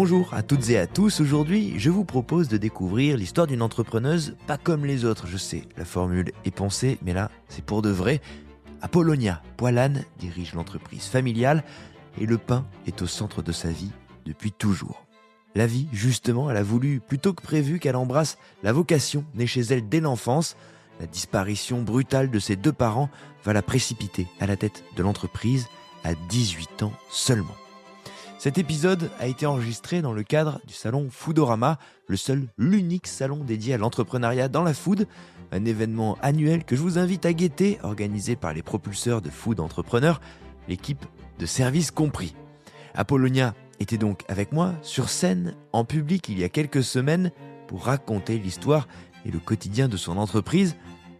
Bonjour à toutes et à tous, aujourd'hui je vous propose de découvrir l'histoire d'une entrepreneuse pas comme les autres, je sais, la formule est pensée, mais là c'est pour de vrai. Apollonia Poilane dirige l'entreprise familiale et le pain est au centre de sa vie depuis toujours. La vie, justement, elle a voulu, plutôt que prévu, qu'elle embrasse la vocation née chez elle dès l'enfance. La disparition brutale de ses deux parents va la précipiter à la tête de l'entreprise à 18 ans seulement. Cet épisode a été enregistré dans le cadre du salon Foodorama, l'unique salon dédié à l'entrepreneuriat dans la food, un événement annuel que je vous invite à guetter, organisé par les propulseurs de food entrepreneurs, l'équipe de Service Compris. Apollonia était donc avec moi sur scène, en public, il y a quelques semaines, pour raconter l'histoire et le quotidien de son entreprise.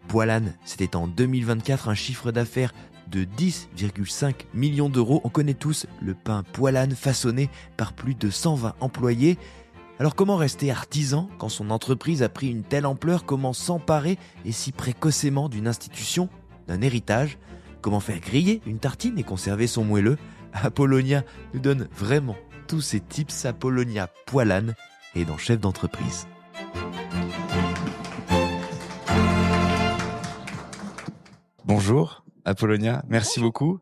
Poilane, c'était en 2024 un chiffre d'affaires de 10,5 millions d'euros. On connaît tous le pain Poilane façonné par plus de 120 employés. Alors comment rester artisan quand son entreprise a pris une telle ampleur? Comment s'emparer et si précocement d'une institution, d'un héritage? Comment faire griller une tartine et conserver son moelleux? Apollonia nous donne vraiment tous ces tips. Apollonia Poilane est dans Chef d'entreprise. Bonjour Apollonia, merci beaucoup.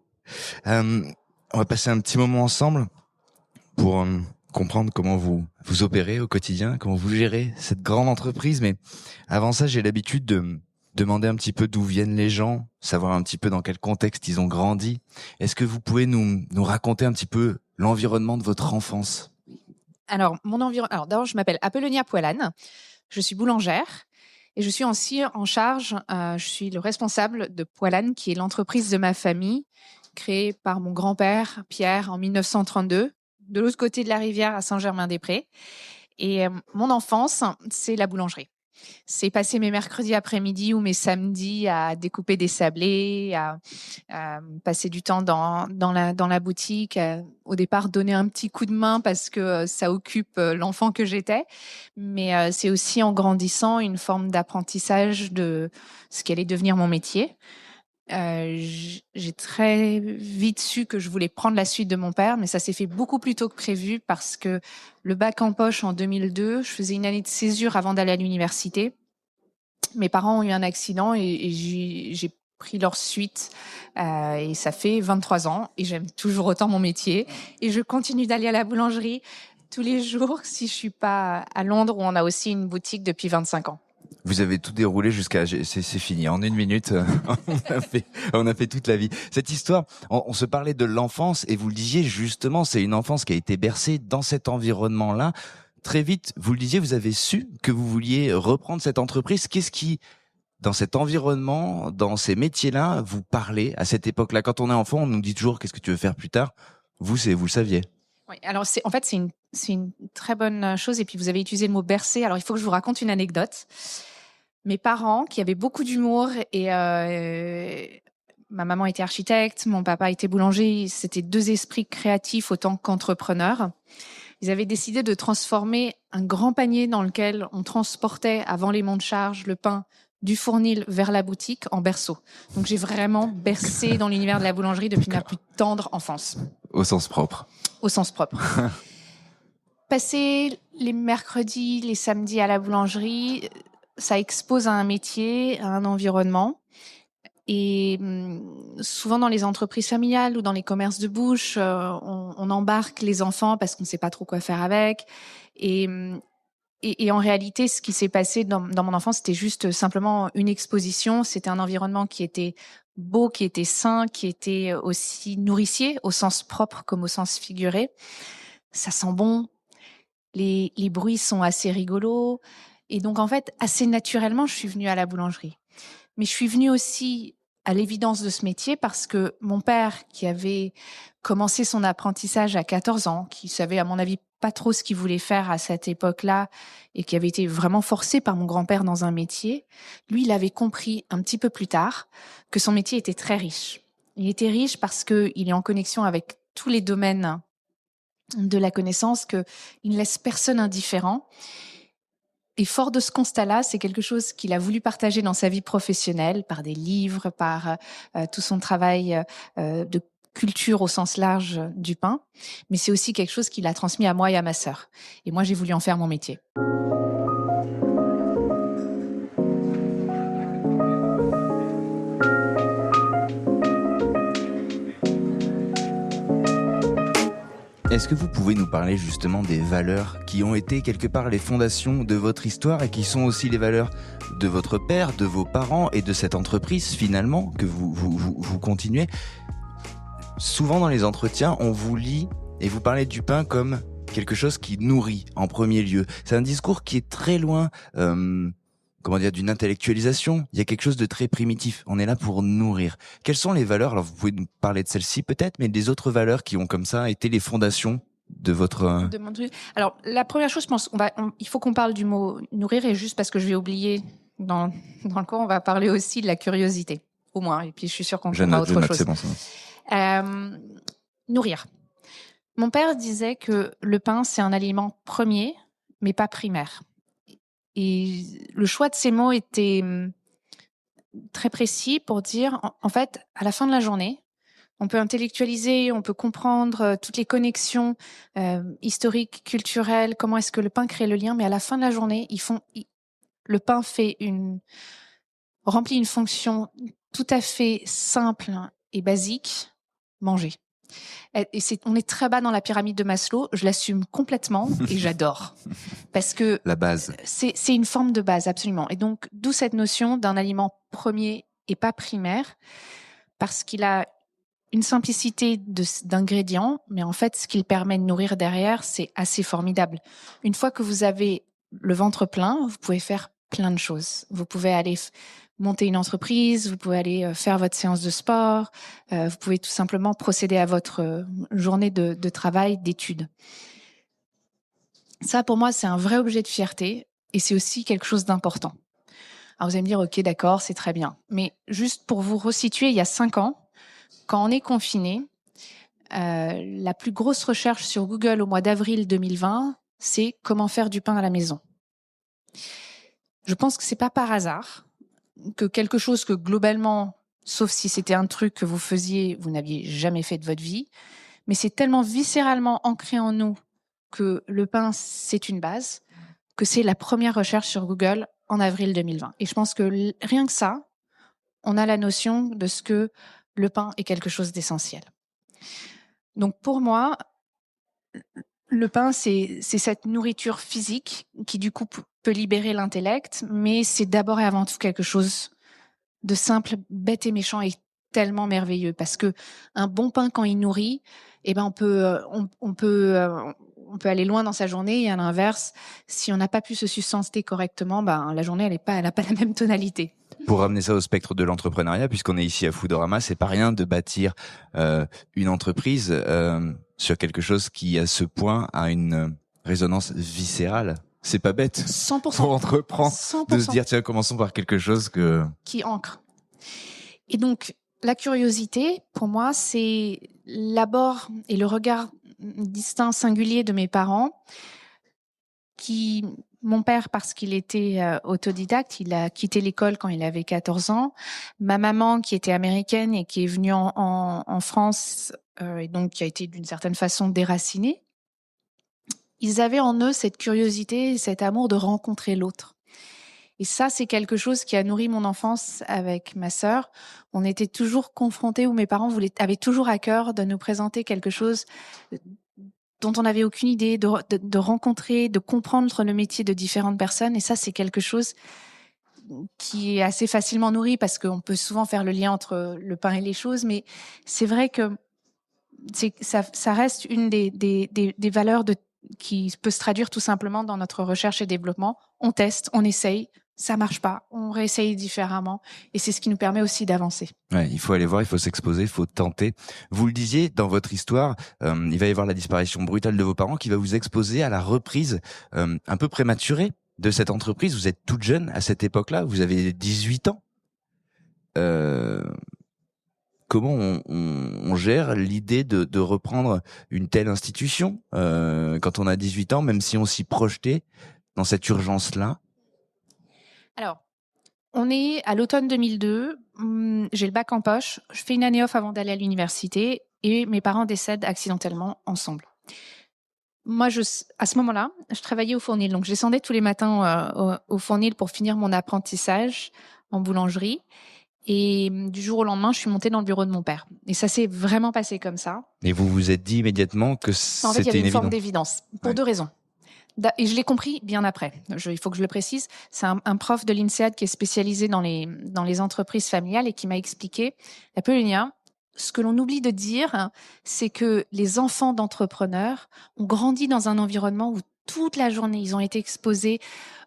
On va passer un petit moment ensemble pour comprendre comment vous opérez au quotidien, comment vous gérez cette grande entreprise. Mais avant ça, j'ai l'habitude de me demander un petit peu d'où viennent les gens, savoir un petit peu dans quel contexte ils ont grandi. Est-ce que vous pouvez nous raconter un petit peu l'environnement de votre enfance? Alors, d'abord, je m'appelle Apollonia Poilane, je suis boulangère. Et je suis aussi en charge, je suis le responsable de Poilane, qui est l'entreprise de ma famille, créée par mon grand-père Pierre en 1932, de l'autre côté de la rivière à Saint-Germain-des-Prés. Et mon enfance, c'est la boulangerie. C'est passer mes mercredis après-midi ou mes samedis à découper des sablés, à passer du temps dans la boutique, au départ donner un petit coup de main parce que ça occupe l'enfant que j'étais. Mais c'est aussi en grandissant une forme d'apprentissage de ce qu'allait devenir mon métier. J'ai très vite su que je voulais prendre la suite de mon père, mais ça s'est fait beaucoup plus tôt que prévu parce que le bac en poche en 2002, je faisais une année de césure avant d'aller à l'université. Mes parents ont eu un accident et j'ai pris leur suite et ça fait 23 ans et j'aime toujours autant mon métier et je continue d'aller à la boulangerie tous les jours si je suis pas à Londres où on a aussi une boutique depuis 25 ans. Vous avez tout déroulé c'est fini. En 1 minute, on a fait toute la vie. Cette histoire, on se parlait de l'enfance et vous le disiez justement, c'est une enfance qui a été bercée dans cet environnement-là. Très vite, vous le disiez, vous avez su que vous vouliez reprendre cette entreprise. Qu'est-ce qui, dans cet environnement, dans ces métiers-là, vous parlait à cette époque-là? Quand on est enfant, on nous dit toujours qu'est-ce que tu veux faire plus tard. Vous le saviez. Oui, alors c'est une très bonne chose et puis vous avez utilisé le mot bercer. Alors il faut que je vous raconte une anecdote. Mes parents, qui avaient beaucoup d'humour et ma maman était architecte, mon papa était boulanger, c'était deux esprits créatifs autant qu'entrepreneurs. Ils avaient décidé de transformer un grand panier dans lequel on transportait avant les monts de charge le pain du fournil vers la boutique en berceau. Donc j'ai vraiment bercé dans l'univers de la boulangerie depuis ma plus tendre enfance. Au sens propre. Au sens propre. Passer les mercredis, les samedis à la boulangerie, ça expose à un métier, à un environnement. Et souvent dans les entreprises familiales ou dans les commerces de bouche, on embarque les enfants parce qu'on ne sait pas trop quoi faire avec. Et en réalité, ce qui s'est passé dans mon enfance, c'était juste simplement une exposition. C'était un environnement qui était beau, qui était sain, qui était aussi nourricier, au sens propre comme au sens figuré. Ça sent bon. Les bruits sont assez rigolos. Et donc, en fait, assez naturellement, je suis venue à la boulangerie. Mais je suis venue aussi à l'évidence de ce métier parce que mon père, qui avait commencé son apprentissage à 14 ans, qui savait, à mon avis, pas trop ce qu'il voulait faire à cette époque-là et qui avait été vraiment forcé par mon grand-père dans un métier, lui, il avait compris un petit peu plus tard que son métier était très riche. Il était riche parce qu'il est en connexion avec tous les domaines de la connaissance, qu'il ne laisse personne indifférent. Et fort de ce constat-là, c'est quelque chose qu'il a voulu partager dans sa vie professionnelle, par des livres, par tout son travail de culture au sens large du pain, mais c'est aussi quelque chose qu'il a transmis à moi et à ma sœur. Et moi, j'ai voulu en faire mon métier. Est-ce que vous pouvez nous parler justement des valeurs qui ont été quelque part les fondations de votre histoire et qui sont aussi les valeurs de votre père, de vos parents et de cette entreprise finalement que vous continuez? Souvent dans les entretiens, on vous lit et vous parlez du pain comme quelque chose qui nourrit en premier lieu. C'est un discours qui est très loin d'une intellectualisation. Il y a quelque chose de très primitif. On est là pour nourrir. Quelles sont les valeurs? Alors vous pouvez nous parler de celle-ci peut-être, mais des autres valeurs qui ont comme ça été les fondations de votre... De mon truc. Alors la première chose, je pense, il faut qu'on parle du mot nourrir, et juste parce que je vais oublier dans le cours, on va parler aussi de la curiosité, au moins. Et puis je suis sûre qu'on trouvera autre chose. C'est bon, c'est bon. Nourrir. Mon père disait que le pain, c'est un aliment premier, mais pas primaire. Et le choix de ces mots était très précis pour dire, en fait, à la fin de la journée, on peut intellectualiser, on peut comprendre toutes les connexions historiques, culturelles, comment est-ce que le pain crée le lien, mais à la fin de la journée, le pain remplit une fonction tout à fait simple et basique, manger. Et on est très bas dans la pyramide de Maslow, je l'assume complètement et j'adore. Parce que la base. C'est une forme de base, absolument. Et donc, d'où cette notion d'un aliment premier et pas primaire, parce qu'il a une simplicité d'ingrédients, mais en fait, ce qu'il permet de nourrir derrière, c'est assez formidable. Une fois que vous avez le ventre plein, vous pouvez faire plein de choses. Vous pouvez aller monter une entreprise, vous pouvez aller faire votre séance de sport, vous pouvez tout simplement procéder à votre journée de travail, d'études. Ça, pour moi, c'est un vrai objet de fierté et c'est aussi quelque chose d'important. Alors, vous allez me dire, OK, d'accord, c'est très bien. Mais juste pour vous resituer, il y a 5 ans, quand on est confiné, la plus grosse recherche sur Google au mois d'avril 2020, c'est comment faire du pain à la maison. Je pense que c'est pas par hasard que quelque chose que globalement, sauf si c'était un truc que vous faisiez, vous n'aviez jamais fait de votre vie, mais c'est tellement viscéralement ancré en nous que le pain, c'est une base, que c'est la première recherche sur Google en avril 2020. Et je pense que rien que ça, on a la notion de ce que le pain est quelque chose d'essentiel. Donc pour moi, le pain, c'est cette nourriture physique qui du coup peut libérer l'intellect, mais c'est d'abord et avant tout quelque chose de simple, bête et méchant et tellement merveilleux, parce que un bon pain, quand il nourrit, eh ben on peut aller loin dans sa journée, et à l'inverse, si on n'a pas pu se sustenter correctement, ben la journée elle a pas la même tonalité. Pour ramener ça au spectre de l'entrepreneuriat, puisqu'on est ici à Foodorama, c'est pas rien de bâtir une entreprise sur quelque chose qui à ce point a une résonance viscérale. C'est pas bête. 100%. Pour entreprendre, 100%. de se dire tiens, commençons par quelque chose qui ancre. Et donc la curiosité, pour moi, c'est l'abord et le regard distinct, singulier de mes parents, mon père, parce qu'il était autodidacte, il a quitté l'école quand il avait 14 ans. Ma maman, qui était américaine et qui est venue en France, et donc qui a été d'une certaine façon déracinée, ils avaient en eux cette curiosité, cet amour de rencontrer l'autre. Et ça, c'est quelque chose qui a nourri mon enfance avec ma sœur. On était toujours confrontés, où mes parents avaient toujours à cœur de nous présenter quelque chose dont on n'avait aucune idée, de rencontrer, de comprendre le métier de différentes personnes. Et ça, c'est quelque chose qui est assez facilement nourri, parce qu'on peut souvent faire le lien entre le pain et les choses. Mais c'est vrai que ça reste une des valeurs qui peut se traduire tout simplement dans notre recherche et développement. On teste, on essaye, ça marche pas, on réessaye différemment, et c'est ce qui nous permet aussi d'avancer. Ouais, il faut aller voir, il faut s'exposer, il faut tenter. Vous le disiez, dans votre histoire, il va y avoir la disparition brutale de vos parents qui va vous exposer à la reprise un peu prématurée de cette entreprise. Vous êtes toute jeune à cette époque-là, vous avez 18 ans. Comment on gère l'idée de reprendre une telle institution quand on a 18 ans, même si on s'y projetait dans cette urgence-là? Alors, on est à l'automne 2002, j'ai le bac en poche, je fais une année off avant d'aller à l'université, et mes parents décèdent accidentellement ensemble. Moi, à ce moment-là, je travaillais au Fournil. Donc, je descendais tous les matins au Fournil pour finir mon apprentissage en boulangerie. Et du jour au lendemain, je suis montée dans le bureau de mon père. Et ça s'est vraiment passé comme ça. Et vous vous êtes dit immédiatement que En fait, il y c'était avait une une forme évidence. d'évidence, pour Ouais. 2 raisons. Et je l'ai compris bien après. Il faut que je le précise. C'est un prof de l'INSEAD qui est spécialisé dans les entreprises familiales et qui m'a expliqué, Apollonia, ce que l'on oublie de dire, c'est que les enfants d'entrepreneurs ont grandi dans un environnement où toute la journée, ils ont été exposés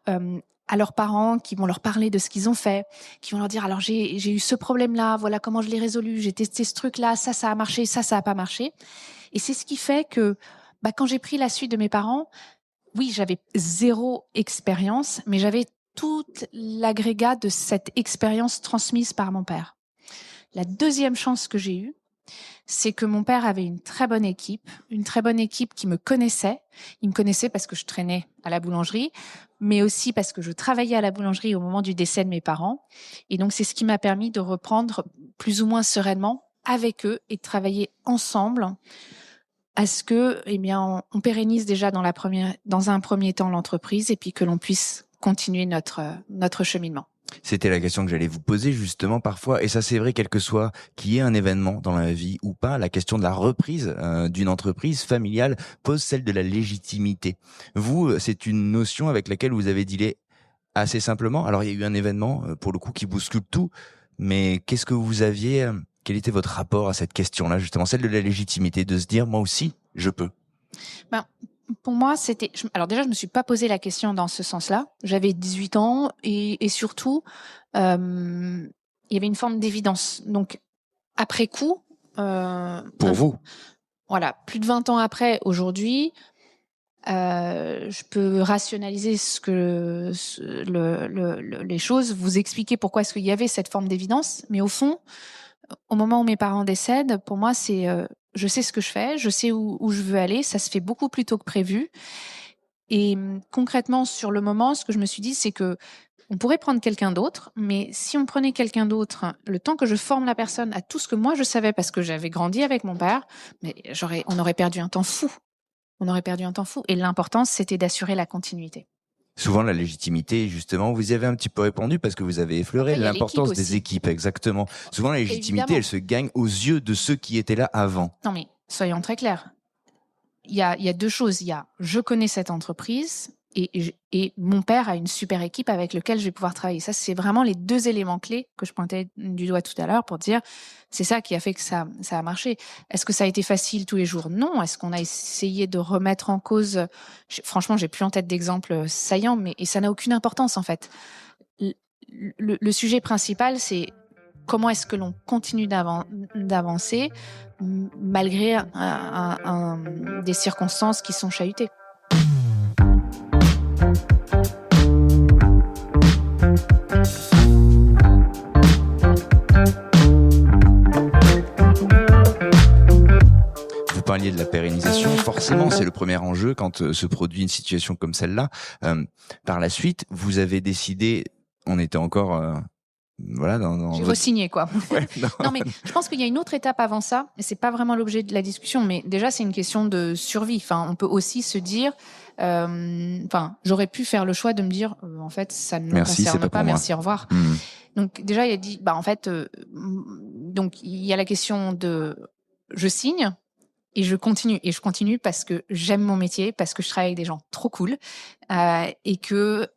à leurs parents qui vont leur parler de ce qu'ils ont fait, qui vont leur dire, alors j'ai eu ce problème-là, voilà comment je l'ai résolu, j'ai testé ce truc-là, ça a marché, ça a pas marché. Et c'est ce qui fait que quand j'ai pris la suite de mes parents, oui, j'avais 0 expérience, mais j'avais toute l'agrégat de cette expérience transmise par mon père. La deuxième chance que j'ai eue, c'est que mon père avait une très bonne équipe qui me connaissait. Il me connaissait parce que je traînais à la boulangerie, mais aussi parce que je travaillais à la boulangerie au moment du décès de mes parents. Et donc, c'est ce qui m'a permis de reprendre plus ou moins sereinement avec eux et de travailler ensemble à ce que, on pérennise déjà dans un premier temps l'entreprise et puis que l'on puisse continuer notre cheminement. C'était la question que j'allais vous poser justement parfois, et ça c'est vrai quel que soit qu'il y ait un événement dans la vie ou pas, la question de la reprise d'une entreprise familiale pose celle de la légitimité. Vous, c'est une notion avec laquelle vous avez dealé assez simplement. Alors il y a eu un événement pour le coup qui bouscule tout, mais qu'est-ce que vous aviez, quel était votre rapport à cette question-là justement, celle de la légitimité, de se dire moi aussi je peux? Pour moi, alors déjà, je me suis pas posé la question dans ce sens-là. J'avais 18 ans et surtout, il y avait une forme d'évidence. Donc, après coup, Pour vous? Voilà, plus de 20 ans après, aujourd'hui, je peux rationaliser les choses, vous expliquer pourquoi est-ce qu'il y avait cette forme d'évidence. Mais au fond, au moment où mes parents décèdent, pour moi, c'est je sais ce que je fais, je sais où je veux aller, ça se fait beaucoup plus tôt que prévu. Et concrètement, sur le moment, ce que je me suis dit, c'est que on pourrait prendre quelqu'un d'autre, mais si on prenait quelqu'un d'autre, le temps que je forme la personne à tout ce que moi je savais parce que j'avais grandi avec mon père, mais on aurait perdu un temps fou. On aurait perdu un temps fou. Et l'important, c'était d'assurer la continuité. Souvent, la légitimité, justement, vous y avez un petit peu répondu parce que vous avez effleuré Après, il y a l'importance l'équipe des aussi. équipes, exactement. Souvent, la légitimité, Évidemment. elle se gagne aux yeux de ceux qui étaient là avant. Non, mais soyons très clairs. Il y a 2 choses. Il y a, je connais cette entreprise et mon père a une super équipe avec laquelle je vais pouvoir travailler. Ça, c'est vraiment les 2 éléments clés que je pointais du doigt tout à l'heure pour dire, c'est ça qui a fait que ça a marché. Est-ce que ça a été facile tous les jours? Non. Est-ce qu'on a essayé de remettre en cause? Franchement, j'ai plus en tête d'exemples saillants, et ça n'a aucune importance, en fait. Le sujet principal, c'est comment est-ce que l'on continue d'avancer malgré des circonstances qui sont chahutées. Vous parliez de la pérennisation, forcément c'est le premier enjeu quand se produit une situation comme celle-là. Par la suite, vous avez décidé, on était encore voilà dans J'ai votre... re-signé, quoi. Ouais, Non, mais je pense qu'il y a une autre étape avant ça, et c'est pas vraiment l'objet de la discussion, mais déjà c'est une question de survie. Enfin, on peut aussi se dire, j'aurais pu faire le choix de me dire, en fait, ça ne me Merci, c'est concerne pas pas, pour moi. merci, au revoir. Donc déjà, il a dit, donc il y a la question de, je signe. Et je continue parce que j'aime mon métier, parce que je travaille avec des gens trop cool, et que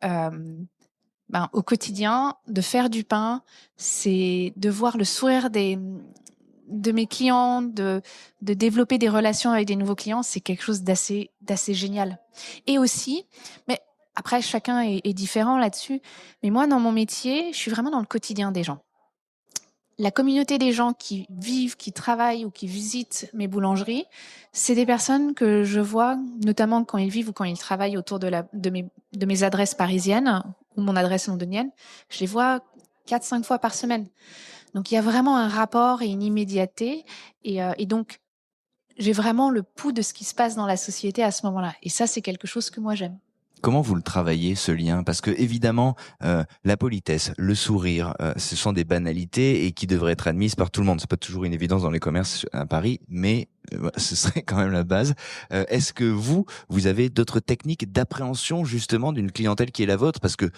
au quotidien, de faire du pain, c'est de voir le sourire de mes clients, de développer des relations avec des nouveaux clients, c'est quelque chose d'assez génial. Et aussi, mais après chacun est différent là-dessus, mais moi dans mon métier, je suis vraiment dans le quotidien des gens. La communauté des gens qui vivent, qui travaillent ou qui visitent mes boulangeries, c'est des personnes que je vois, notamment quand ils vivent ou quand ils travaillent autour de mes adresses parisiennes ou mon adresse londonienne. Je les vois 4-5 fois par semaine. Donc, il y a vraiment un rapport et une immédiateté. Et donc, j'ai vraiment le pouls de ce qui se passe dans la société à ce moment-là. Et ça, c'est quelque chose que moi, j'aime. Comment vous le travaillez, ce lien? Parce que évidemment, la politesse, le sourire, ce sont des banalités et qui devraient être admises par tout le monde. C'est pas toujours une évidence dans les commerces à Paris, mais ce serait quand même la base. Est-ce que vous avez d'autres techniques d'appréhension justement d'une clientèle qui est la vôtre? Parce que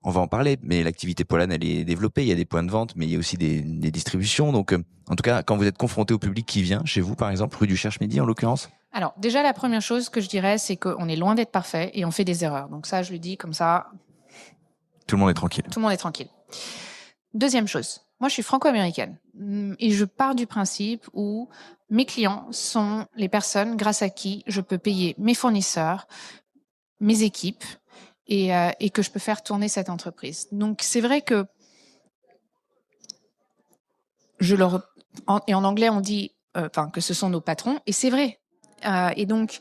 on va en parler, mais l'activité Poilane, elle est développée. Il y a des points de vente, mais il y a aussi des distributions. Donc, en tout cas, quand vous êtes confronté au public qui vient chez vous, par exemple, rue du Cherche-Midi en l'occurrence. Alors, déjà, la première chose que je dirais, c'est qu'on est loin d'être parfait et on fait des erreurs. Donc ça, je le dis comme ça. Tout le monde est tranquille. Tout le monde est tranquille. Deuxième chose, moi, je suis franco-américaine et je pars du principe où mes clients sont les personnes grâce à qui je peux payer mes fournisseurs, mes équipes et que je peux faire tourner cette entreprise. Donc, c'est vrai que et en anglais, on dit que ce sont nos patrons, et c'est vrai. Et donc,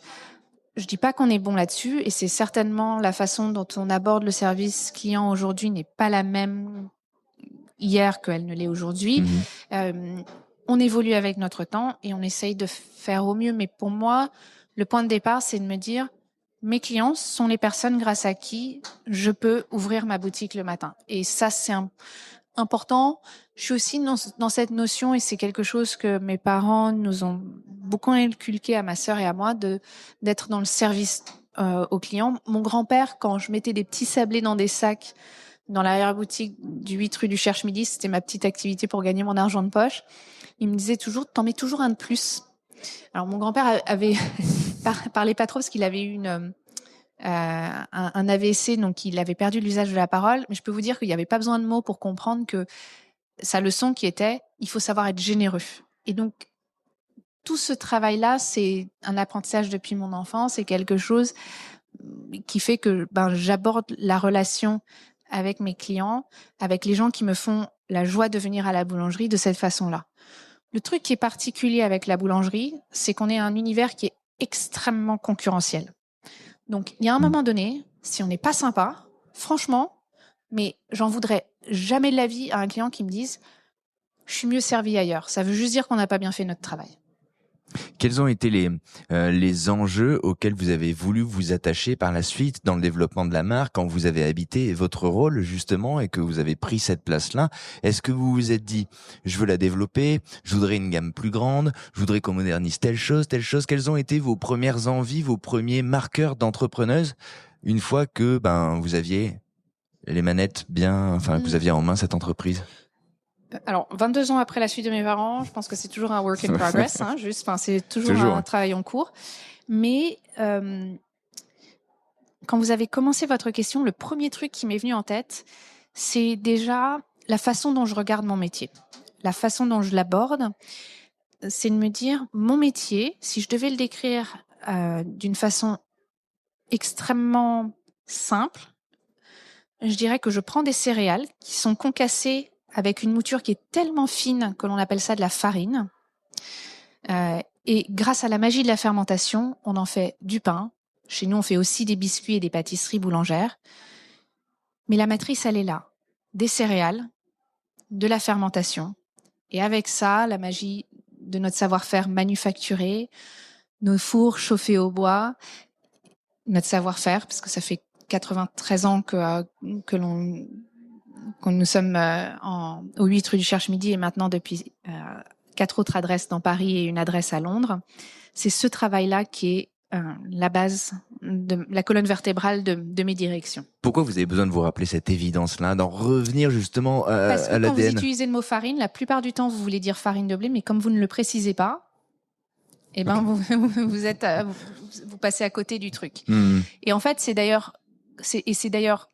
je dis pas qu'on est bon là-dessus, et c'est certainement la façon dont on aborde le service client aujourd'hui n'est pas la même hier qu'elle ne l'est aujourd'hui. On évolue avec notre temps et on essaye de faire au mieux. Mais pour moi, le point de départ, c'est de me dire, mes clients sont les personnes grâce à qui je peux ouvrir ma boutique le matin. Et ça, c'est important. Je suis aussi dans cette notion, et c'est quelque chose que mes parents nous ont beaucoup inculqué à ma sœur et à moi, d'être dans le service aux clients. Mon grand-père, quand je mettais des petits sablés dans des sacs dans l'arrière-boutique du 8 rue du Cherche-Midi, c'était ma petite activité pour gagner mon argent de poche, il me disait toujours, t'en mets toujours un de plus. Alors mon grand-père avait parlait pas trop parce qu'il avait eu un AVC, donc il avait perdu l'usage de la parole, mais je peux vous dire qu'il n'y avait pas besoin de mots pour comprendre que sa leçon qui était, il faut savoir être généreux. Et donc, tout ce travail-là, c'est un apprentissage depuis mon enfance, c'est quelque chose qui fait que j'aborde la relation avec mes clients, avec les gens qui me font la joie de venir à la boulangerie de cette façon-là. Le truc qui est particulier avec la boulangerie, c'est qu'on est un univers qui est extrêmement concurrentiel. Donc, il y a un moment donné, si on n'est pas sympa, franchement, mais j'en voudrais jamais de la vie à un client qui me dise « je suis mieux servi ailleurs ». Ça veut juste dire qu'on n'a pas bien fait notre travail. Quels ont été les enjeux auxquels vous avez voulu vous attacher par la suite dans le développement de la marque, quand vous avez habité votre rôle justement et que vous avez pris cette place-là? Est-ce que vous vous êtes dit, je veux la développer, je voudrais une gamme plus grande, je voudrais qu'on modernise telle chose? Quelles ont été vos premières envies, vos premiers marqueurs d'entrepreneuse une fois que vous aviez les manettes que vous aviez en main cette entreprise? Alors, 22 ans après la suite de mes parents, je pense que c'est toujours un work in progress, c'est toujours un travail en cours. Mais quand vous avez commencé votre question, le premier truc qui m'est venu en tête, c'est déjà la façon dont je regarde mon métier, la façon dont je l'aborde. C'est de me dire, mon métier, si je devais le décrire d'une façon extrêmement simple, je dirais que je prends des céréales qui sont concassées avec une mouture qui est tellement fine que l'on appelle ça de la farine. Et grâce à la magie de la fermentation, on en fait du pain. Chez nous, on fait aussi des biscuits et des pâtisseries boulangères. Mais la matrice, elle est là. Des céréales, de la fermentation. Et avec ça, la magie de notre savoir-faire manufacturé, nos fours chauffés au bois, notre savoir-faire, parce que ça fait 93 ans que nous sommes au 8 rue du Cherche-Midi et maintenant depuis 4 autres adresses dans Paris et une adresse à Londres. C'est ce travail-là qui est la base, la colonne vertébrale de mes directions. Pourquoi vous avez besoin de vous rappeler cette évidence-là, d'en revenir justement à l'ADN? Parce que quand vous utilisez le mot farine, la plupart du temps, vous voulez dire farine de blé, mais comme vous ne le précisez pas, vous passez à côté du truc. Et en fait, c'est d'ailleurs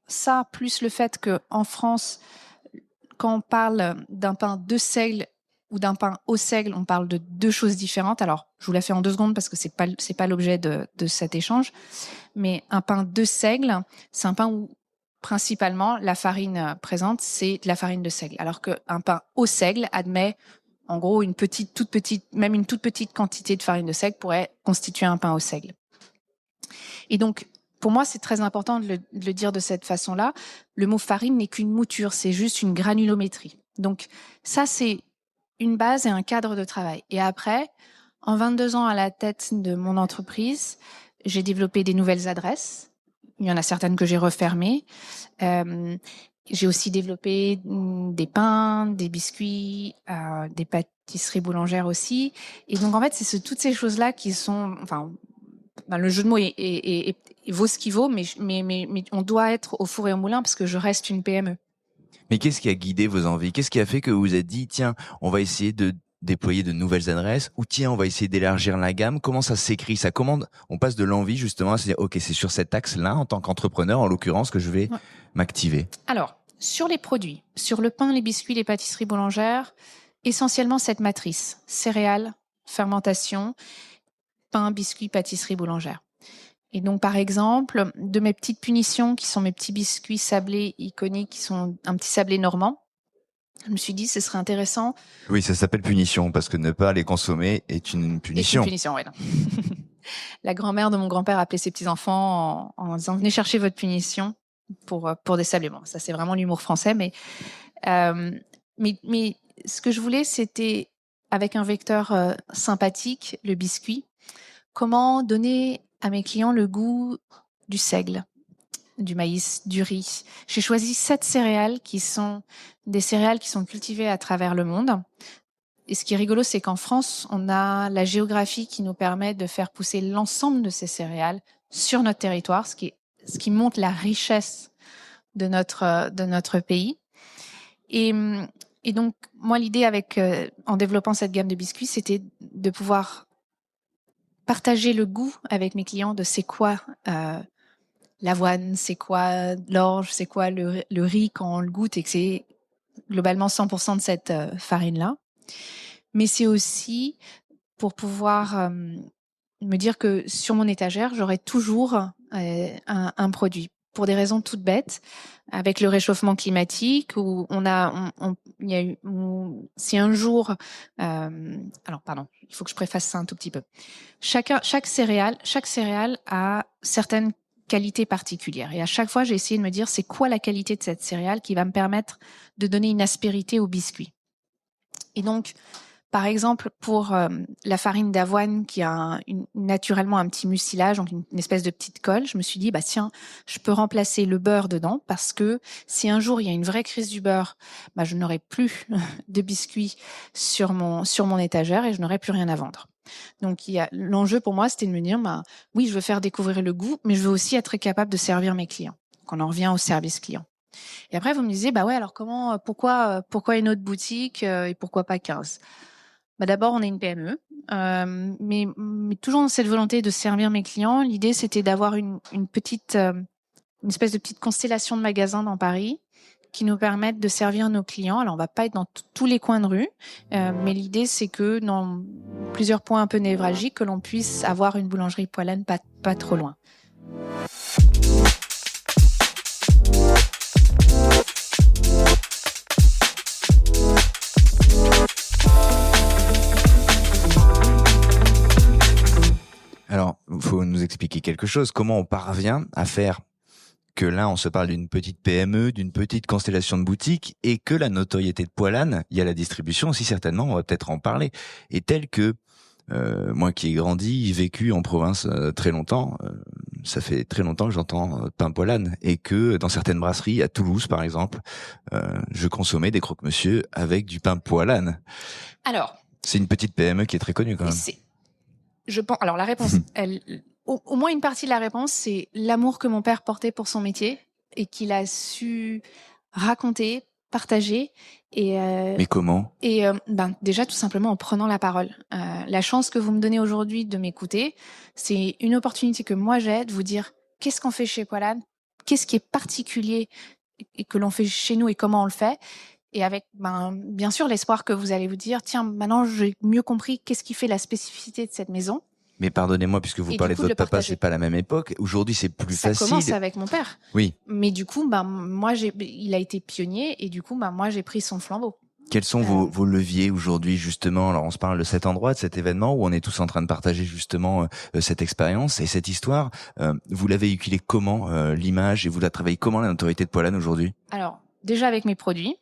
ça, plus le fait qu'en France, quand on parle d'un pain de seigle ou d'un pain au seigle, on parle de deux choses différentes. Alors, je vous la fais en 2 secondes parce que c'est pas l'objet de cet échange. Mais un pain de seigle, c'est un pain où principalement la farine présente, c'est de la farine de seigle. Alors qu'un pain au seigle admet, en gros, une toute petite quantité de farine de seigle pourrait constituer un pain au seigle. Et donc, pour moi, c'est très important de le dire de cette façon-là. Le mot farine n'est qu'une mouture, c'est juste une granulométrie. Donc, ça, c'est une base et un cadre de travail. Et après, en 22 ans à la tête de mon entreprise, j'ai développé des nouvelles adresses. Il y en a certaines que j'ai refermées. J'ai aussi développé des pains, des biscuits, des pâtisseries boulangères aussi. Et donc, en fait, toutes ces choses-là qui sont... Enfin, le jeu de mots vaut ce qu'il vaut, mais on doit être au four et au moulin parce que je reste une PME. Mais qu'est-ce qui a guidé vos envies? Qu'est-ce qui a fait que vous vous êtes dit, tiens, on va essayer de déployer de nouvelles adresses, ou tiens, on va essayer d'élargir la gamme? Comment ça s'écrit? Ça commande? On passe de l'envie justement à se dire, ok, c'est sur cet axe-là, en tant qu'entrepreneur, en l'occurrence, que je vais m'activer. Alors, sur les produits, sur le pain, les biscuits, les pâtisseries boulangères, essentiellement cette matrice, céréales, fermentation, pain, biscuits, pâtisserie boulangère. Et donc, par exemple, de mes petites punitions, qui sont mes petits biscuits sablés iconiques, qui sont un petit sablé normand, je me suis dit, ce serait intéressant. Oui, ça s'appelle punition, parce que ne pas les consommer est une punition. C'est une punition, oui. La grand-mère de mon grand-père appelait ses petits-enfants en disant, venez chercher votre punition pour des sablés. Bon, ça, c'est vraiment l'humour français, mais ce que je voulais, c'était, avec un vecteur sympathique, le biscuit, comment donner à mes clients le goût du seigle, du maïs, du riz. J'ai choisi 7 céréales qui sont des céréales qui sont cultivées à travers le monde. Et ce qui est rigolo, c'est qu'en France, on a la géographie qui nous permet de faire pousser l'ensemble de ces céréales sur notre territoire, ce qui montre la richesse de notre pays. Et donc, moi, l'idée en développant cette gamme de biscuits, c'était de pouvoir partager le goût avec mes clients de c'est quoi l'avoine, c'est quoi l'orge, c'est quoi le riz quand on le goûte et que c'est globalement 100% de cette farine-là. Mais c'est aussi pour pouvoir me dire que sur mon étagère, j'aurai toujours un produit. Pour des raisons toutes bêtes, avec le réchauffement climatique, où il y a eu, si un jour, alors pardon, il faut que je préface ça un tout petit peu. Chaque céréale a certaines qualités particulières. Et à chaque fois, j'ai essayé de me dire, c'est quoi la qualité de cette céréale qui va me permettre de donner une aspérité au biscuit. Et donc, par exemple, pour la farine d'avoine qui a naturellement un petit mucilage, donc une espèce de petite colle, je me suis dit, bah tiens, je peux remplacer le beurre dedans parce que si un jour il y a une vraie crise du beurre, bah je n'aurai plus de biscuits sur mon étagère et je n'aurai plus rien à vendre. Donc l'enjeu pour moi, c'était de me dire, bah oui, je veux faire découvrir le goût, mais je veux aussi être capable de servir mes clients. Donc on en revient au service client. Et après, vous me disiez, bah ouais, alors pourquoi une autre boutique et pourquoi pas 15? Bah d'abord, on est une PME, mais toujours dans cette volonté de servir mes clients. L'idée, c'était d'avoir une espèce de petite constellation de magasins dans Paris qui nous permettent de servir nos clients. Alors, on va pas être dans tous les coins de rue, mais l'idée, c'est que dans plusieurs points un peu névralgiques, que l'on puisse avoir une boulangerie Poilane pas trop loin. Alors, il faut nous expliquer quelque chose. Comment on parvient à faire que là, on se parle d'une petite PME, d'une petite constellation de boutiques, et que la notoriété de Poilane, il y a la distribution aussi certainement, on va peut-être en parler, est telle que moi qui ai grandi, vécu en province très longtemps, ça fait très longtemps que j'entends pain Poilane, et que dans certaines brasseries, à Toulouse par exemple, je consommais des croque-monsieur avec du pain Poilane. Alors, c'est une petite PME qui est très connue quand même. Je pense. Alors la réponse, au moins une partie de la réponse, c'est l'amour que mon père portait pour son métier et qu'il a su raconter, partager. Mais comment? Et déjà tout simplement en prenant la parole. La chance que vous me donnez aujourd'hui de m'écouter, c'est une opportunité que moi j'ai de vous dire qu'est-ce qu'on fait chez Poilane, qu'est-ce qui est particulier et que l'on fait chez nous et comment on le fait. Et avec, bien sûr, l'espoir que vous allez vous dire, tiens, maintenant, j'ai mieux compris qu'est-ce qui fait la spécificité de cette maison. Mais pardonnez-moi, puisque vous parlez de votre papa, c'est pas la même époque. Aujourd'hui, c'est plus facile. Ça commence avec mon père. Oui. Mais du coup, moi, il a été pionnier et du coup, moi, j'ai pris son flambeau. Quels sont vos leviers aujourd'hui, justement? Alors, on se parle de cet endroit, de cet événement où on est tous en train de partager justement cette expérience et cette histoire. Vous l'avez véhiculé comment, l'image, et vous la travaillez comment, la notoriété de Poilane aujourd'hui? Alors, déjà avec mes produits.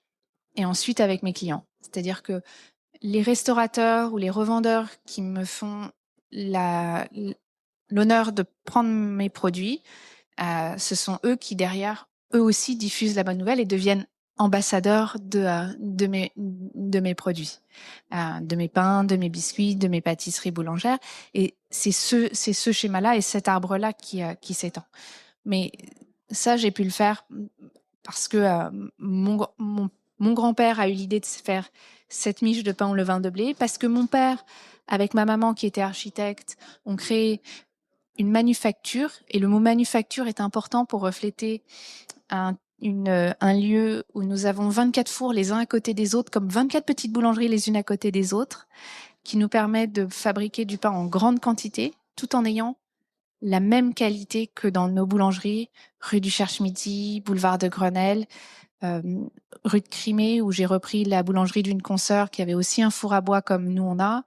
Et ensuite avec mes clients. C'est-à-dire que les restaurateurs ou les revendeurs qui me font l'honneur de prendre mes produits ce sont eux qui derrière, eux aussi diffusent la bonne nouvelle et deviennent ambassadeurs de mes produits, de mes pains, de mes biscuits, de mes pâtisseries boulangères. Et c'est ce schéma-là et cet arbre-là qui s'étend. Mais ça, j'ai pu le faire parce que mon grand-père a eu l'idée de faire cette miche de pain au levain de blé, parce que mon père, avec ma maman qui était architecte, ont créé une manufacture. Et le mot manufacture est important pour refléter un lieu où nous avons 24 fours les uns à côté des autres, comme 24 petites boulangeries les unes à côté des autres, qui nous permettent de fabriquer du pain en grande quantité, tout en ayant la même qualité que dans nos boulangeries, rue du Cherche-Midi, boulevard de Grenelle, rue de Crimée, où j'ai repris la boulangerie d'une consoeur qui avait aussi un four à bois comme nous on a.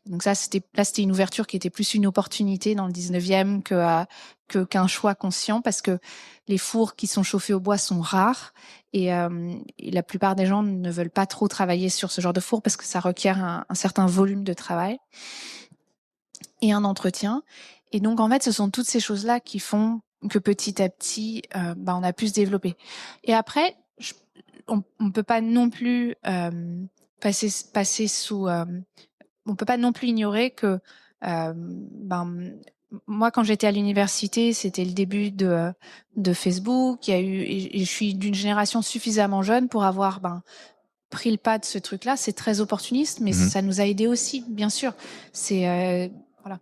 Donc c'était une ouverture qui était plus une opportunité dans le 19e qu'un choix conscient, parce que les fours qui sont chauffés au bois sont rares et la plupart des gens ne veulent pas trop travailler sur ce genre de four parce que ça requiert un certain volume de travail et un entretien. Et donc en fait, ce sont toutes ces choses-là qui font que petit à petit, on a pu se développer. Et après, on peut pas non plus passer sous. On peut pas non plus ignorer que moi, quand j'étais à l'université, c'était le début de Facebook. Il y a eu, et je suis d'une génération suffisamment jeune pour avoir pris le pas de ce truc-là. C'est très opportuniste, mais ça nous a aidé aussi, bien sûr. C'est voilà.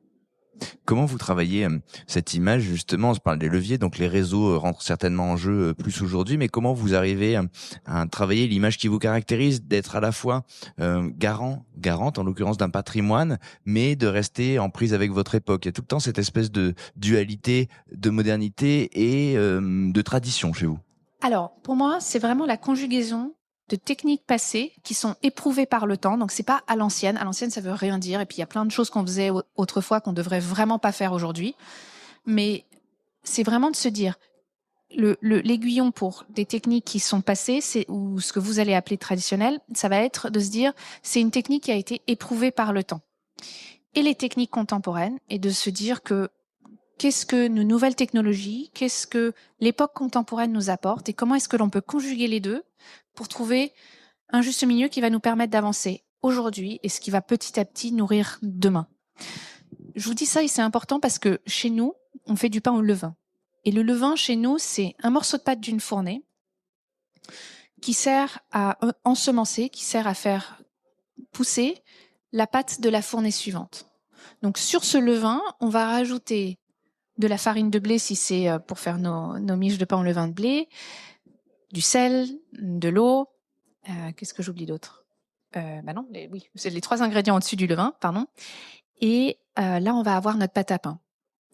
Comment vous travaillez cette image, justement? On se parle des leviers, donc les réseaux rentrent certainement en jeu plus aujourd'hui, mais comment vous arrivez à travailler l'image qui vous caractérise, d'être à la fois garante en l'occurrence d'un patrimoine, mais de rester en prise avec votre époque? Il y a tout le temps cette espèce de dualité de modernité et de tradition chez vous. Alors, pour moi, c'est vraiment la conjugaison de techniques passées qui sont éprouvées par le temps. Donc, c'est pas à l'ancienne. À l'ancienne, ça veut rien dire. Et puis, il y a plein de choses qu'on faisait autrefois qu'on devrait vraiment pas faire aujourd'hui. Mais c'est vraiment de se dire, l'aiguillon pour des techniques qui sont passées, ou ce que vous allez appeler traditionnel, ça va être de se dire, c'est une technique qui a été éprouvée par le temps. Et les techniques contemporaines, et de se dire que qu'est-ce que nos nouvelles technologies, qu'est-ce que l'époque contemporaine nous apporte et comment est-ce que l'on peut conjuguer les deux pour trouver un juste milieu qui va nous permettre d'avancer aujourd'hui et ce qui va petit à petit nourrir demain. Je vous dis ça et c'est important parce que chez nous, on fait du pain au levain. Et le levain, chez nous, c'est un morceau de pâte d'une fournée qui sert à ensemencer, qui sert à faire pousser la pâte de la fournée suivante. Donc sur ce levain, on va rajouter de la farine de blé si c'est pour faire nos miches de pain au levain de blé, du sel, de l'eau, qu'est-ce que j'oublie d'autre? Non, c'est les 3 ingrédients au-dessus du levain, pardon. Et là, on va avoir notre pâte à pain.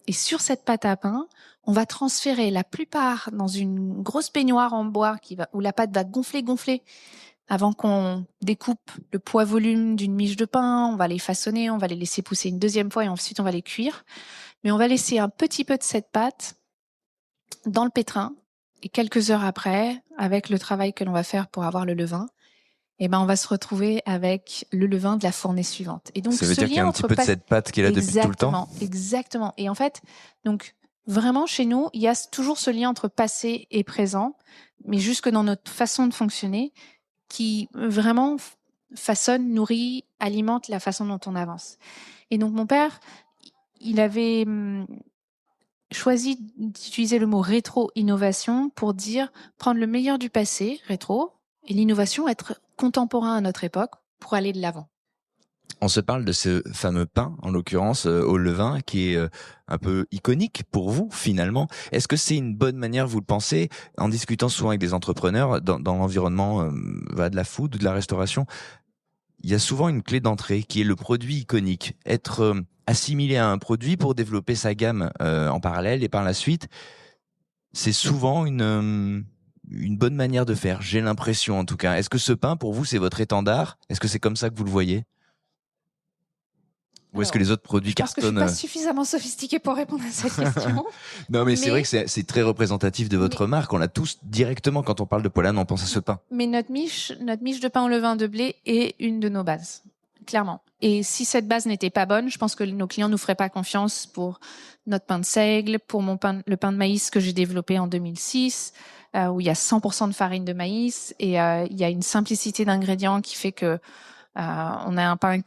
Et sur cette pâte à pain, on va transférer la plupart dans une grosse baignoire en bois où la pâte va gonfler avant qu'on découpe le poids-volume d'une miche de pain. On va les façonner, on va les laisser pousser une deuxième fois et ensuite on va les cuire. Mais on va laisser un petit peu de cette pâte dans le pétrin et quelques heures après, avec le travail que l'on va faire pour avoir le levain, on va se retrouver avec le levain de la fournée suivante. Et donc, ça veut dire qu'il y a un petit peu de cette pâte qui est là depuis tout le temps. Exactement. Et en fait, donc vraiment chez nous, il y a toujours ce lien entre passé et présent, mais jusque dans notre façon de fonctionner, qui vraiment façonne, nourrit, alimente la façon dont on avance. Et donc mon père, il avait choisi d'utiliser le mot rétro-innovation pour dire prendre le meilleur du passé, rétro, et l'innovation, être contemporain à notre époque pour aller de l'avant. On se parle de ce fameux pain, en l'occurrence au levain, qui est un peu iconique pour vous finalement. Est-ce que c'est une bonne manière, vous le pensez, en discutant souvent avec des entrepreneurs dans l'environnement de la food ou de la restauration, il y a souvent une clé d'entrée qui est le produit iconique. Être assimilé à un produit pour développer sa gamme en parallèle et par la suite, c'est souvent une bonne manière de faire. J'ai l'impression en tout cas. Est-ce que ce pain pour vous c'est votre étendard? Est-ce que c'est comme ça que vous le voyez? Ou est-ce que les autres produits cartonnent? Je pense que je suis pas suffisamment sophistiquée pour répondre à cette question. Non, mais c'est vrai que c'est très représentatif de votre marque. On l'a tous directement quand on parle de Poilâne, on pense à ce pain. Mais notre miche de pain au levain de blé est une de nos bases, clairement. Et si cette base n'était pas bonne, je pense que nos clients nous feraient pas confiance pour notre pain de seigle, pour le pain de maïs que j'ai développé en 2006, où il y a 100% de farine de maïs et il y a une simplicité d'ingrédients qui fait que on a un pain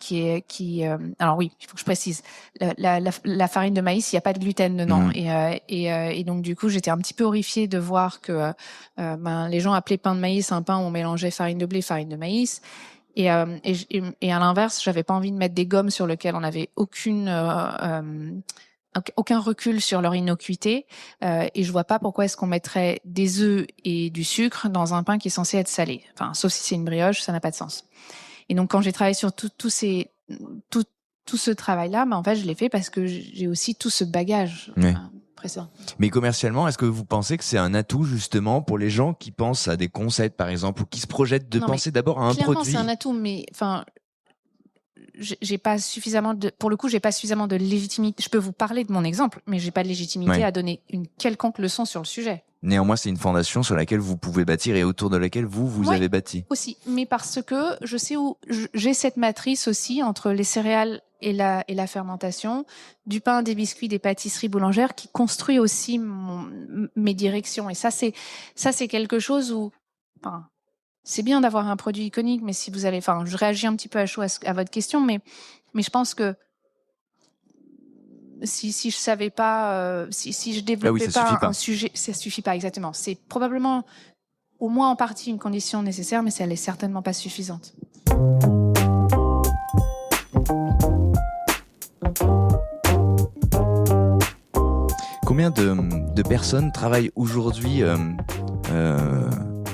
alors oui, il faut que je précise. La farine de maïs, il n'y a pas de gluten dedans. Et donc, du coup, j'étais un petit peu horrifiée de voir que les gens appelaient pain de maïs un pain où on mélangeait farine de blé, farine de maïs. Et à l'inverse, j'avais pas envie de mettre des gommes sur lesquelles on n'avait aucun recul sur leur innocuité. Et je vois pas pourquoi est-ce qu'on mettrait des œufs et du sucre dans un pain qui est censé être salé. Enfin, sauf si c'est une brioche, ça n'a pas de sens. Et donc, quand j'ai travaillé sur tout ce travail-là, en fait, je l'ai fait parce que j'ai aussi tout ce bagage précédent. Mais commercialement, est-ce que vous pensez que c'est un atout justement pour les gens qui pensent à des concepts, par exemple, ou qui se projettent de penser d'abord à un clairement, produit? C'est un atout, mais enfin, j'ai pas suffisamment j'ai pas suffisamment de légitimité. Je peux vous parler de mon exemple, mais j'ai pas de légitimité à donner une quelconque leçon sur le sujet. Néanmoins, c'est une fondation sur laquelle vous pouvez bâtir et autour de laquelle vous avez bâti. Aussi, mais parce que je sais où j'ai cette matrice aussi entre les céréales et la fermentation, du pain, des biscuits, des pâtisseries boulangères qui construit aussi mes directions. Et ça c'est quelque chose où, enfin, c'est bien d'avoir un produit iconique, mais si vous avez, enfin, je réagis un petit peu à chaud à votre question, mais je pense que si je savais pas, si je développais pas un sujet, ça suffit pas exactement. C'est probablement au moins en partie une condition nécessaire, mais elle est certainement pas suffisante. Combien de personnes travaillent aujourd'hui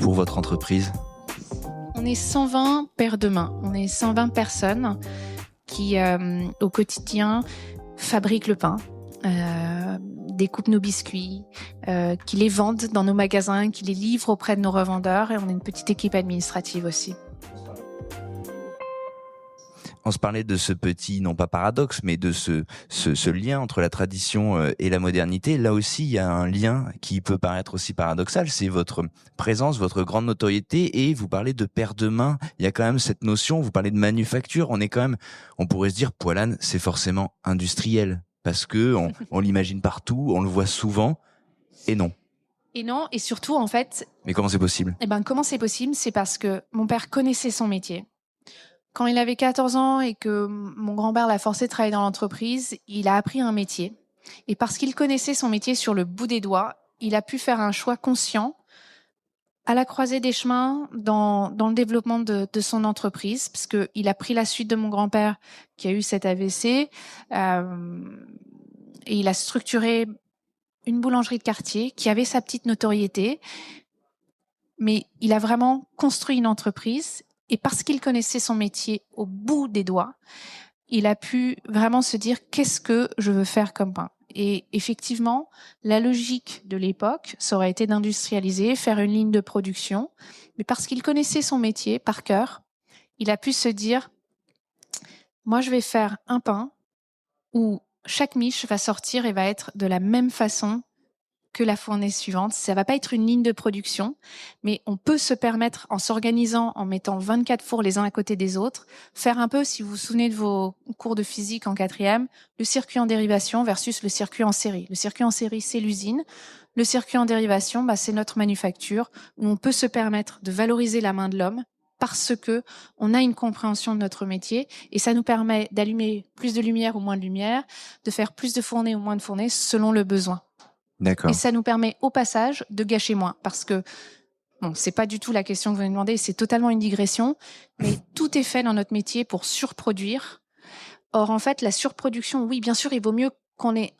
pour votre entreprise? On est 120 paires de mains. On est 120 personnes qui, au quotidien, fabriquent le pain, découpent nos biscuits, qui les vendent dans nos magasins, qui les livrent auprès de nos revendeurs. Et on a une petite équipe administrative aussi. On se parlait de ce petit, non pas paradoxe, mais de ce lien entre la tradition et la modernité. Là aussi, il y a un lien qui peut paraître aussi paradoxal. C'est votre présence, votre grande notoriété, et vous parlez de paire de mains. Il y a quand même cette notion, vous parlez de manufacture. On est quand même, on pourrait se dire, Poilane, c'est forcément industriel. Parce que on l'imagine partout, on le voit souvent, et non. Et non, et surtout, en fait... Mais comment c'est possible? Comment c'est possible? C'est parce que mon père connaissait son métier. Quand il avait 14 ans et que mon grand-père l'a forcé de travailler dans l'entreprise, il a appris un métier. Et parce qu'il connaissait son métier sur le bout des doigts, il a pu faire un choix conscient à la croisée des chemins dans le développement de son entreprise, parce que il a pris la suite de mon grand-père qui a eu cet AVC, et il a structuré une boulangerie de quartier qui avait sa petite notoriété, mais il a vraiment construit une entreprise. Et parce qu'il connaissait son métier au bout des doigts, il a pu vraiment se dire qu'est-ce que je veux faire comme pain. Et effectivement, la logique de l'époque, ça aurait été d'industrialiser, faire une ligne de production. Mais parce qu'il connaissait son métier par cœur, il a pu se dire, moi je vais faire un pain où chaque miche va sortir et va être de la même façon que la fournée suivante. Ça va pas être une ligne de production, mais on peut se permettre, en s'organisant, en mettant 24 fours les uns à côté des autres, faire un peu, si vous vous souvenez de vos cours de physique en 4e, le circuit en dérivation versus le circuit en série. Le circuit en série, c'est l'usine. Le circuit en dérivation, c'est notre manufacture, où on peut se permettre de valoriser la main de l'homme parce que on a une compréhension de notre métier, et ça nous permet d'allumer plus de lumière ou moins de lumière, de faire plus de fournées ou moins de fournées selon le besoin. D'accord. Et ça nous permet au passage de gâcher moins, parce que bon, c'est pas du tout la question que vous venez de demander, c'est totalement une digression, mais tout est fait dans notre métier pour surproduire. Or en fait, la surproduction, oui, bien sûr, il vaut mieux qu'on ait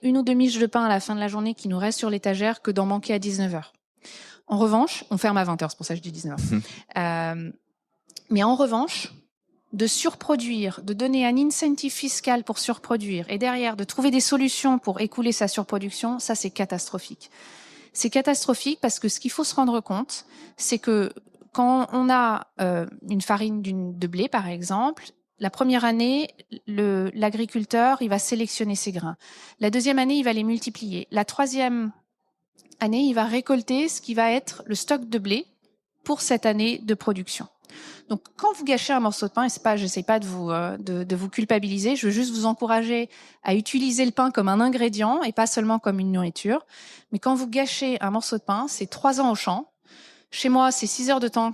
une ou deux miches de pain à la fin de la journée qui nous reste sur l'étagère que d'en manquer à 19h. En revanche, on ferme à 20h, c'est pour ça que je dis 19h. Mais en revanche, de surproduire, de donner un incentive fiscal pour surproduire, et derrière de trouver des solutions pour écouler sa surproduction, ça c'est catastrophique. C'est catastrophique parce que ce qu'il faut se rendre compte, c'est que quand on a une farine de blé par exemple, la première année, l'agriculteur, il va sélectionner ses grains. La deuxième année, il va les multiplier. La troisième année, il va récolter ce qui va être le stock de blé pour cette année de production. Donc, quand vous gâchez un morceau de pain, et j'essaie pas de vous culpabiliser, je veux juste vous encourager à utiliser le pain comme un ingrédient et pas seulement comme une nourriture. Mais quand vous gâchez un morceau de pain, c'est 3 ans au champ. Chez moi, c'est 6 heures de temps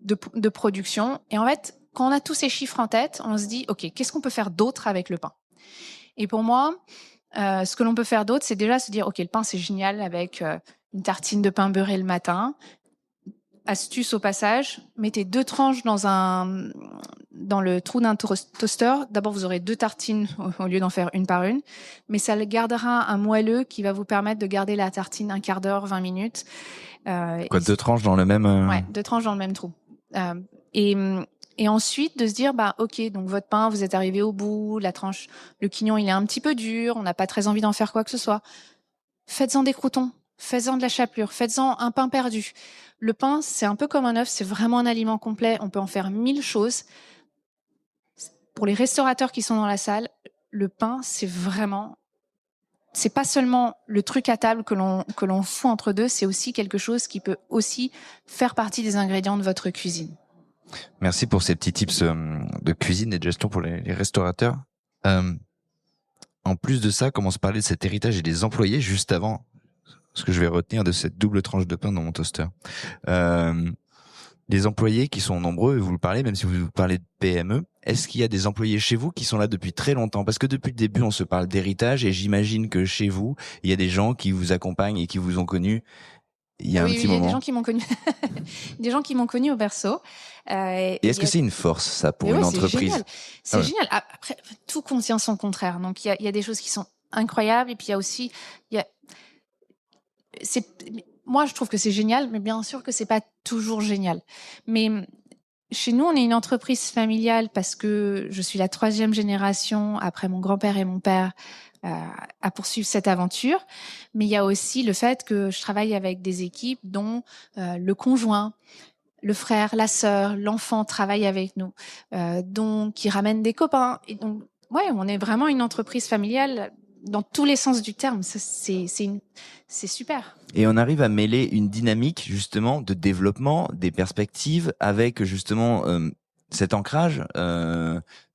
de production. Et en fait, quand on a tous ces chiffres en tête, on se dit, OK, qu'est-ce qu'on peut faire d'autre avec le pain? Et pour moi, ce que l'on peut faire d'autre, c'est déjà se dire, OK, le pain, c'est génial avec une tartine de pain beurré le matin. Astuce au passage, mettez 2 tranches dans le trou d'un toaster. D'abord, vous aurez 2 tartines au lieu d'en faire une par une, mais ça gardera un moelleux qui va vous permettre de garder la tartine un quart d'heure, 20 minutes. Quoi, 2 tranches dans le même... Ouais, 2 tranches dans le même trou. Et ensuite, de se dire, OK, donc votre pain, vous êtes arrivé au bout, la tranche, le quignon, il est un petit peu dur, on n'a pas très envie d'en faire quoi que ce soit. Faites-en des croûtons, faites-en de la chapelure, faites-en un pain perdu. Le pain, c'est un peu comme un œuf, c'est vraiment un aliment complet, on peut en faire 1000 choses. Pour les restaurateurs qui sont dans la salle, le pain, c'est pas seulement le truc à table que l'on fout entre deux, c'est aussi quelque chose qui peut aussi faire partie des ingrédients de votre cuisine. Merci pour ces petits tips de cuisine et de gestion pour les restaurateurs. En plus de ça, comment se parler de cet héritage et des employés juste avant ce que je vais retenir de cette double tranche de pain dans mon toaster. Les employés qui sont nombreux, vous le parlez, même si vous parlez de PME, est-ce qu'il y a des employés chez vous qui sont là depuis très longtemps? Parce que depuis le début, on se parle d'héritage et j'imagine que chez vous, il y a des gens qui vous accompagnent et qui vous ont connu il y a un petit moment. Il y a des gens qui m'ont connu, des gens qui m'ont connu au berceau. Et est-ce que c'est une force, ça, pour une entreprise? C'est génial. Après, tout contient son contraire. Donc, il y a des choses qui sont incroyables et puis il y a aussi, moi, je trouve que c'est génial, mais bien sûr que c'est pas toujours génial. Mais chez nous, on est une entreprise familiale parce que je suis la 3e génération après mon grand-père et mon père à poursuivre cette aventure. Mais il y a aussi le fait que je travaille avec des équipes dont le conjoint, le frère, la sœur, l'enfant travaillent avec nous, donc qui ramènent des copains. Et donc, ouais, on est vraiment une entreprise familiale dans tous les sens du terme. C'est super. Et on arrive à mêler une dynamique justement de développement, des perspectives avec justement cet ancrage,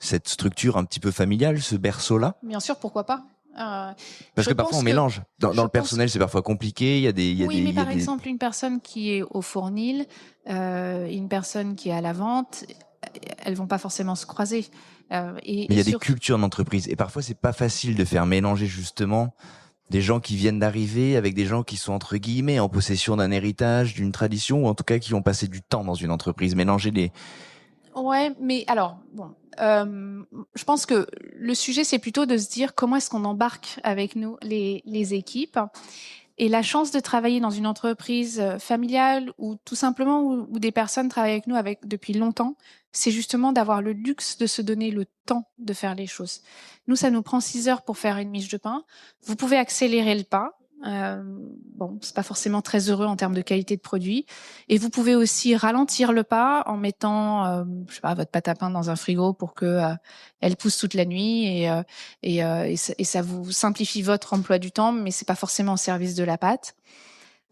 cette structure un petit peu familiale, ce berceau-là. Bien sûr, pourquoi pas. Parce que parfois on mélange. Dans le personnel, c'est parfois compliqué. Il y a des. Mais par exemple, une personne qui est au fournil, une personne qui est à la vente, elles vont pas forcément se croiser. Mais il y a des cultures d'entreprise et parfois c'est pas facile de faire mélanger justement des gens qui viennent d'arriver avec des gens qui sont entre guillemets en possession d'un héritage, d'une tradition ou en tout cas qui ont passé du temps dans une entreprise. Mélanger les. Ouais, mais alors bon. Je pense que le sujet, c'est plutôt de se dire comment est-ce qu'on embarque avec nous les équipes. Et la chance de travailler dans une entreprise familiale ou tout simplement où des personnes travaillent avec nous depuis longtemps, c'est justement d'avoir le luxe de se donner le temps de faire les choses. Nous, ça nous prend 6 heures pour faire une miche de pain. Vous pouvez accélérer le pas. C'est pas forcément très heureux en termes de qualité de produit. Et vous pouvez aussi ralentir le pas en mettant, votre pâte à pain dans un frigo pour que elle pousse toute la nuit et ça vous simplifie votre emploi du temps, mais c'est pas forcément au service de la pâte.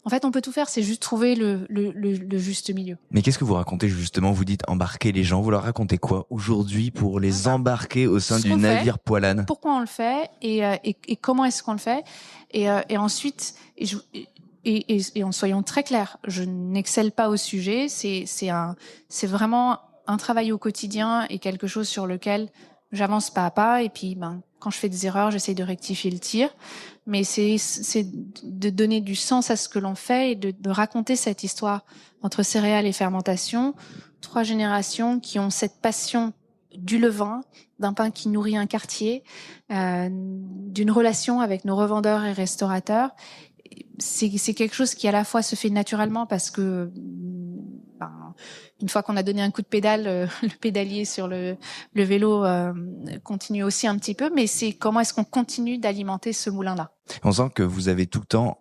En fait, on peut tout faire, c'est juste trouver le juste milieu. Mais qu'est-ce que vous racontez justement? Vous dites embarquer les gens. Vous leur racontez quoi aujourd'hui pour les embarquer au sein du navire Poilane? Pourquoi on le fait et comment est-ce qu'on le fait? Et ensuite, en soyons très clairs, je n'excelle pas au sujet. C'est vraiment un travail au quotidien et quelque chose sur lequel j'avance pas à pas. Et puis, quand je fais des erreurs, j'essaye de rectifier le tir. Mais c'est de donner du sens à ce que l'on fait et de raconter cette histoire entre céréales et fermentation. 3 générations qui ont cette passion du levain, d'un pain qui nourrit un quartier, d'une relation avec nos revendeurs et restaurateurs. C'est quelque chose qui à la fois se fait naturellement parce que une fois qu'on a donné un coup de pédale, le pédalier sur le vélo continue aussi un petit peu, mais c'est comment est-ce qu'on continue d'alimenter ce moulin-là. On sent que vous avez tout le temps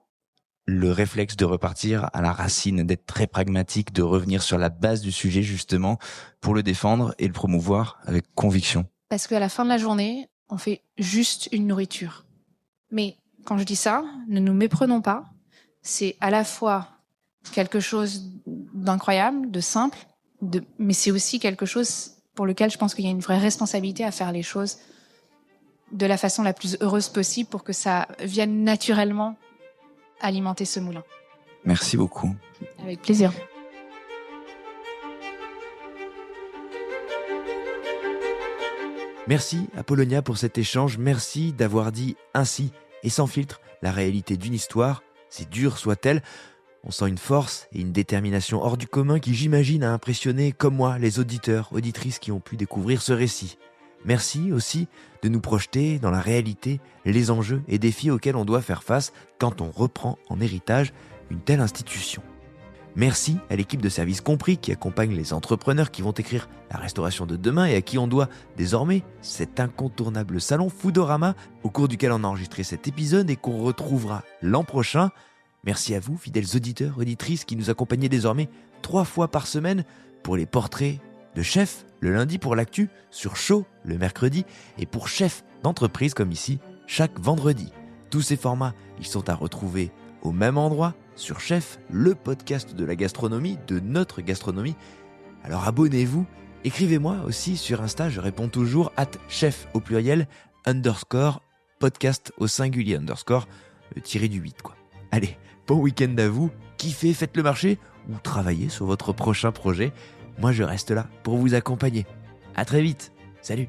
le réflexe de repartir à la racine, d'être très pragmatique, de revenir sur la base du sujet justement pour le défendre et le promouvoir avec conviction. Parce qu'à la fin de la journée, on fait juste une nourriture. Mais quand je dis ça, ne nous méprenons pas, c'est à la fois quelque chose d'incroyable, de simple, mais c'est aussi quelque chose pour lequel je pense qu'il y a une vraie responsabilité à faire les choses de la façon la plus heureuse possible pour que ça vienne naturellement alimenter ce moulin. Merci beaucoup. Avec plaisir. Merci Apollonia pour cet échange, merci d'avoir dit ainsi et sans filtre la réalité d'une histoire, si dure soit-elle. On sent une force et une détermination hors du commun qui, j'imagine, a impressionné, comme moi, les auditeurs, auditrices qui ont pu découvrir ce récit. Merci aussi de nous projeter dans la réalité, les enjeux et défis auxquels on doit faire face quand on reprend en héritage une telle institution. Merci à l'équipe de Service Compris qui accompagne les entrepreneurs qui vont écrire la restauration de demain et à qui on doit désormais cet incontournable salon Foodorama au cours duquel on a enregistré cet épisode et qu'on retrouvera l'an prochain. Merci à vous, fidèles auditeurs, auditrices qui nous accompagnez désormais 3 fois par semaine pour les portraits de chefs le lundi pour l'actu, sur Chaud le mercredi et pour chefs d'entreprise comme ici chaque vendredi. Tous ces formats, ils sont à retrouver au même endroit sur Chef, le podcast de la gastronomie, de notre gastronomie. Alors abonnez-vous, écrivez-moi aussi sur Insta, je réponds toujours @chef au pluriel _podcast au singulier tiré du 8 quoi. Allez, bon week-end à vous, kiffez, faites le marché ou travaillez sur votre prochain projet. Moi je reste là pour vous accompagner. À très vite, salut.